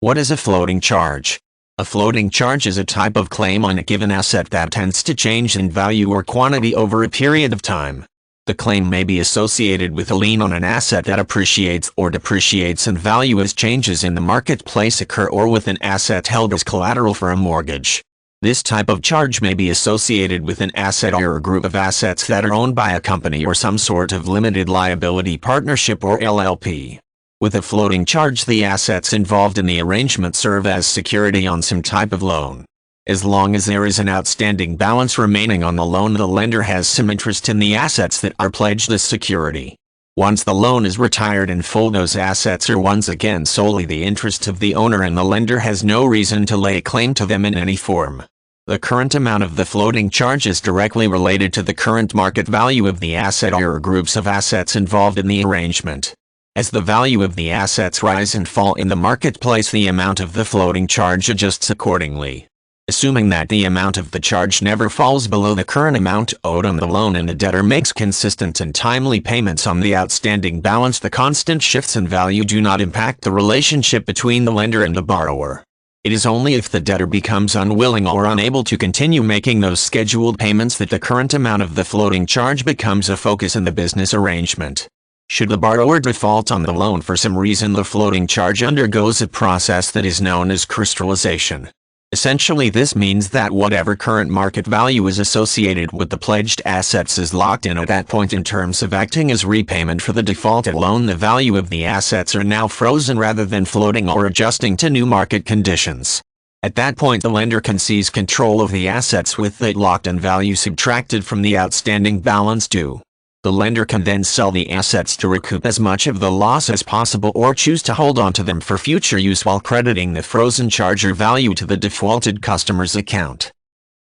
What is a floating charge? A floating charge is a type of claim on a given asset that tends to change in value or quantity over a period of time. The claim may be associated with a lien on an asset that appreciates or depreciates in value as changes in the marketplace occur, or with an asset held as collateral for a mortgage. This type of charge may be associated with an asset or a group of assets that are owned by a company or some sort of limited liability partnership or LLP. With a floating charge, the assets involved in the arrangement serve as security on some type of loan. As long as there is an outstanding balance remaining on the loan, the lender has some interest in the assets that are pledged as security. Once the loan is retired in full, those assets are once again solely the interest of the owner, and the lender has no reason to lay claim to them in any form. The current amount of the floating charge is directly related to the current market value of the asset or groups of assets involved in the arrangement. As the value of the assets rise and fall in the marketplace, the amount of the floating charge adjusts accordingly. Assuming that the amount of the charge never falls below the current amount owed on the loan and the debtor makes consistent and timely payments on the outstanding balance, the constant shifts in value do not impact the relationship between the lender and the borrower. It is only if the debtor becomes unwilling or unable to continue making those scheduled payments that the current amount of the floating charge becomes a focus in the business arrangement. Should the borrower default on the loan for some reason, the floating charge undergoes a process that is known as crystallization. Essentially, this means that whatever current market value is associated with the pledged assets is locked in at that point in terms of acting as repayment for the defaulted loan. The value of the assets are now frozen rather than floating or adjusting to new market conditions. At that point, the lender can seize control of the assets with that locked-in value subtracted from the outstanding balance due. The lender can then sell the assets to recoup as much of the loss as possible, or choose to hold on to them for future use while crediting the frozen charge or value to the defaulted customer's account.